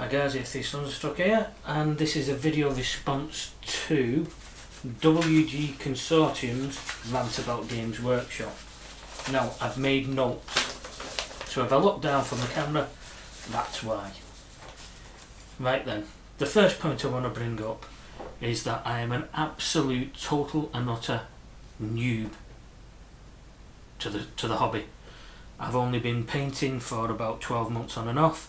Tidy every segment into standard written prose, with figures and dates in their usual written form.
Hi guys, it's the Thunderstruck here, and this is a video response to WG Consortium's rant about Games Workshop. Now, I've made notes, so if I look down from the camera, that's why. Right then, the first point I want to bring up is that I am an absolute, total and utter noob to the hobby. I've only been painting for about 12 months on and off.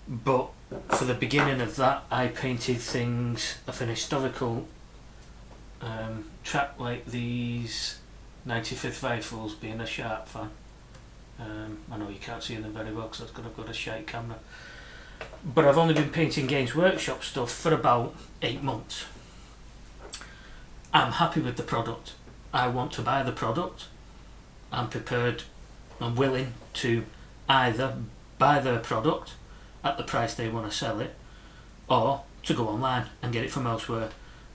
But for the beginning of that, I painted things of an historical track like these 95th rifles, being a Sharp fan. I know you can't see them very well because I've got a shite camera. But I've only been painting Games Workshop stuff for about 8 months. I'm happy with the product. I want to buy the product. I'm prepared and willing to either buy their product at the price they want to sell it, or to go online and get it from elsewhere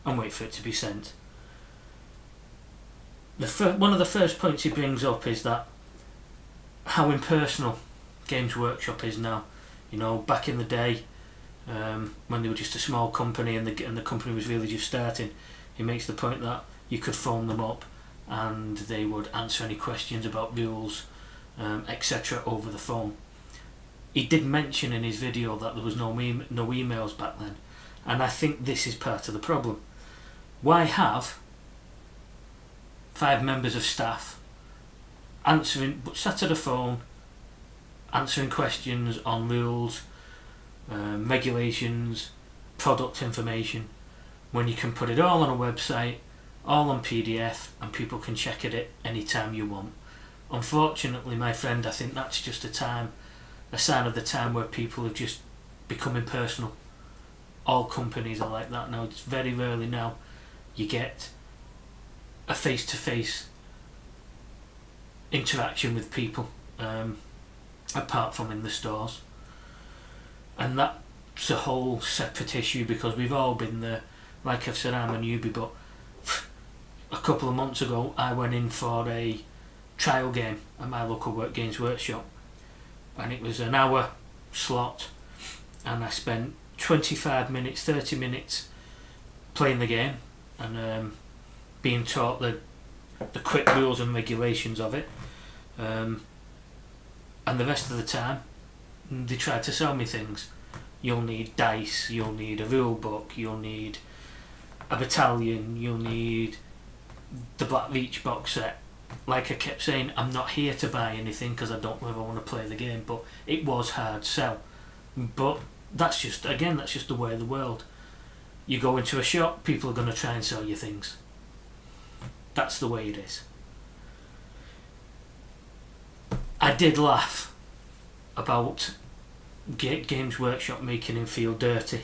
and wait for it to be sent. One of the first points he brings up is that how impersonal Games Workshop is now. You know, back in the day, when they were just a small company and the company was really just starting, he makes the point that you could phone them up and they would answer any questions about rules, etc. over the phone. He did mention in his video that there was no emails back then, and I think this is part of the problem. Why have 5 members of staff sat at a phone answering questions on rules, regulations, product information, when you can put it all on a website, all on PDF, and people can check it anytime you want? Unfortunately, my friend, I think that's just a sign of the time where people have just become impersonal. All companies are like that now. It's very rarely now you get a face-to-face interaction with people, apart from in the stores. And that's a whole separate issue, because we've all been there. Like I've said, I'm a newbie, but a couple of months ago I went in for a trial game at my local Games Workshop, and it was an hour slot, and I spent 25 minutes, 30 minutes playing the game and being taught the quick rules and regulations of it, and the rest of the time they tried to sell me things. You'll need dice, you'll need a rule book, you'll need a battalion, you'll need the Black Reach box set. Like I kept saying, I'm not here to buy anything because I don't ever want to play the game, but it was hard sell. But that's just the way of the world. You go into a shop, people are going to try and sell you things. That's the way it is. I did laugh about Games Workshop making him feel dirty,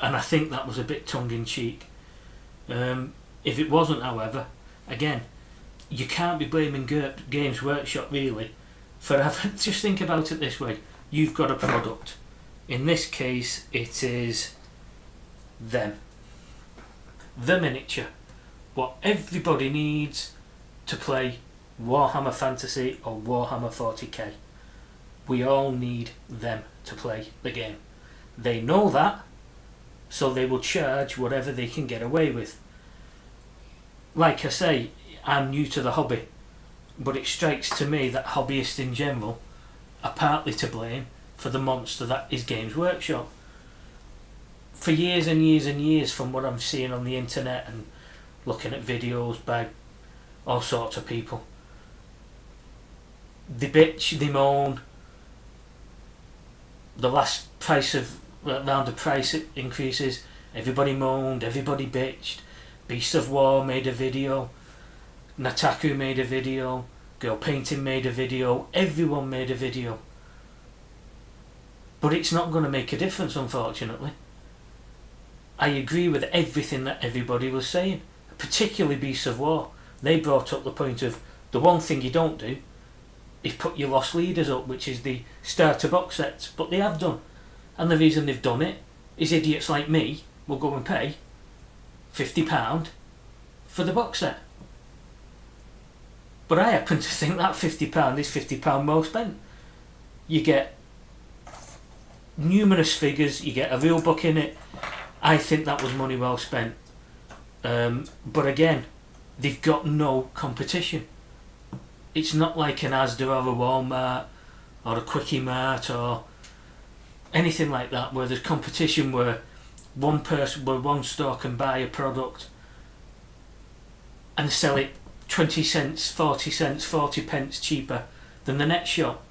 and I think that was a bit tongue-in-cheek. If it wasn't, however, again, you can't be blaming Games Workshop really for having. Just think about it this way: you've got a product. In this case, it is the miniature, what everybody needs to play Warhammer Fantasy or Warhammer 40k. We all need them to play the game. They know that, so they will charge whatever they can get away with. Like I say, I'm new to the hobby, but it strikes to me that hobbyists in general are partly to blame for the monster that is Games Workshop. For years and years and years, from what I'm seeing on the internet and looking at videos by all sorts of people, they bitch, they moan. The last round of price increases, everybody moaned, everybody bitched. Beast of War made a video, Nataku made a video, Girl Painting made a video, everyone made a video. But it's not going to make a difference, unfortunately. I agree with everything that everybody was saying, particularly Beast of War. They brought up the point of the one thing you don't do is put your Lost Leaders up, which is the starter box sets, but they have done. And the reason they've done it is idiots like me will go and pay £50 for the box set. But I happen to think that £50 is £50 well spent. You get numerous figures, you get a real book in it. I think that was money well spent. But again, they've got no competition. It's not like an Asda or a Walmart or a Quickie Mart or anything like that, where there's competition, where one store can buy a product and sell it 20 cents, 40 cents, 40 pence cheaper than the next shop.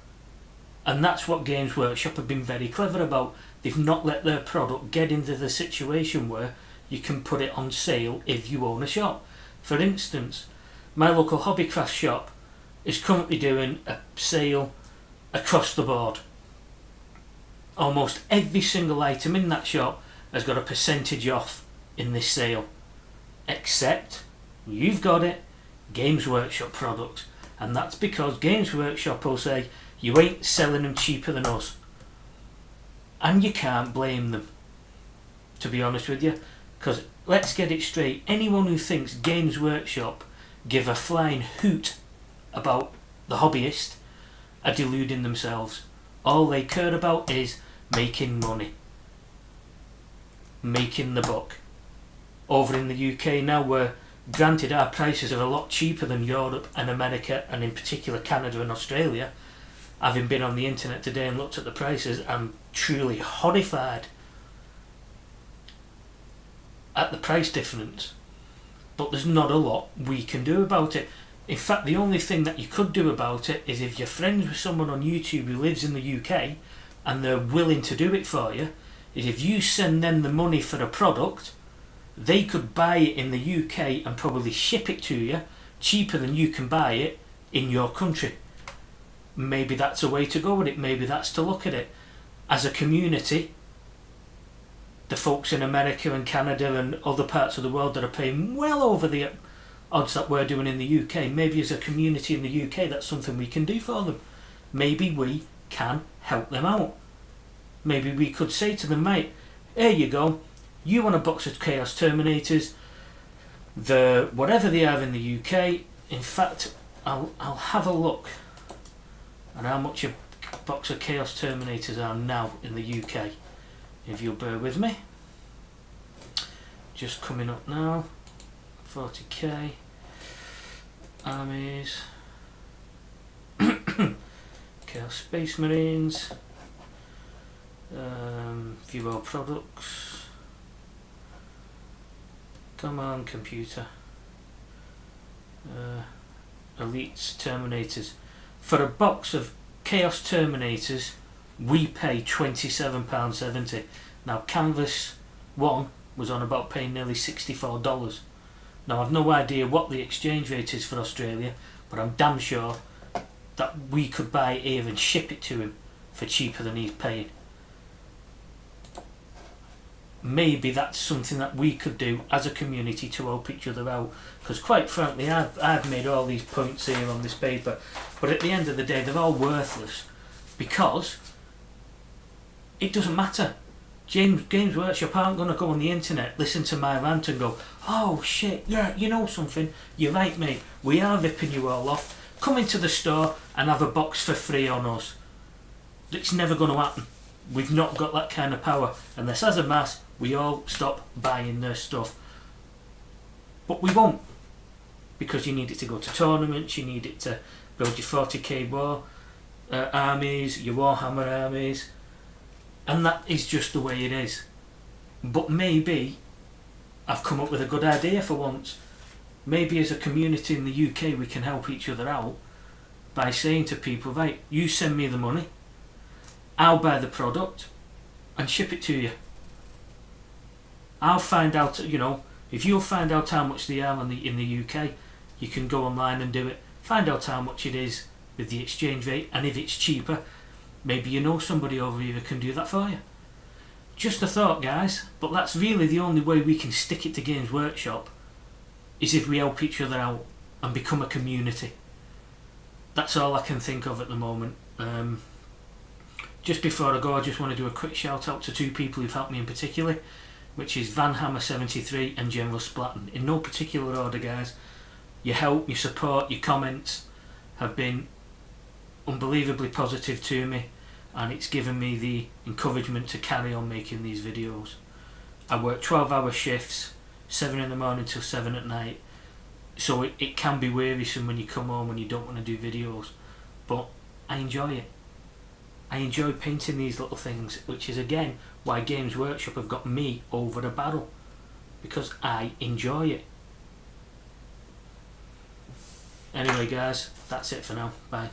And that's what Games Workshop have been very clever about. They've not let their product get into the situation where you can put it on sale if you own a shop. For instance, my local hobbycraft shop is currently doing a sale across the board. Almost every single item in that shop has got a percentage off in this sale, except you've got it, Games Workshop products. And that's because Games Workshop will say, you ain't selling them cheaper than us. And you can't blame them, to be honest with you, because let's get it straight, anyone who thinks Games Workshop give a flying hoot about the hobbyist are deluding themselves. All they care about is making money, making the buck. Over in the UK now, where granted our prices are a lot cheaper than Europe and America, and in particular Canada and Australia, having been on the internet today and looked at the prices, I'm truly horrified at the price difference. But there's not a lot we can do about it. In fact, the only thing that you could do about it is if you're friends with someone on YouTube who lives in the UK and they're willing to do it for you, is if you send them the money for a product, they could buy it in the UK and probably ship it to you cheaper than you can buy it in your country. Maybe that's a way to go with it. Maybe that's to look at it. As a community, the folks in America and Canada and other parts of the world that are paying well over the odds that we're doing in the UK, maybe as a community in the UK, that's something we can do for them. Maybe we can help them out. Maybe we could say to them, mate, here you go, you want a box of Chaos Terminators, the whatever they are in the UK. In fact, I'll have a look at how much a box of Chaos Terminators are now in the UK, if you'll bear with me. Just coming up now. 40k armies, Chaos Space Marines, view all products. Come on, computer. Elites Terminators. For a box of Chaos Terminators, we pay £27.70. Now, Canvas 1 was on about paying nearly $64. Now, I've no idea what the exchange rate is for Australia, but I'm damn sure that we could buy it here and ship it to him for cheaper than he's paying. Maybe that's something that we could do as a community to help each other out, because quite frankly, I've made all these points here on this paper, but at the end of the day they're all worthless, because it doesn't matter. Games Workshop aren't going to go on the internet, listen to my rant and go, oh shit, yeah, you know something, you're right mate, we are ripping you all off, come into the store and have a box for free on us. It's never going to happen. We've not got that kind of power, unless as a mass we all stop buying their stuff. But we won't, because you need it to go to tournaments, you need it to build your 40k war armies, your Warhammer armies, and that is just the way it is. But maybe I've come up with a good idea for once. Maybe as a community in the UK we can help each other out by saying to people, right, you send me the money, I'll buy the product and ship it to you. I'll find out, if you'll find out how much they are in the UK, you can go online and do it. Find out how much it is with the exchange rate, and if it's cheaper, maybe you know somebody over here who can do that for you. Just a thought, guys, but that's really the only way we can stick it to Games Workshop, is if we help each other out and become a community. That's all I can think of at the moment. Just before I go, I just want to do a quick shout out to two people who've helped me in particular, which is VanHammer73 and General Splatton. In no particular order, guys. Your help, your support, your comments have been unbelievably positive to me, and it's given me the encouragement to carry on making these videos. I work 12-hour shifts, 7 in the morning till 7 at night, so it can be wearisome when you come home and you don't want to do videos, but I enjoy it. I enjoy painting these little things, which is again why Games Workshop have got me over a barrel, because I enjoy it. Anyway guys, that's it for now. Bye.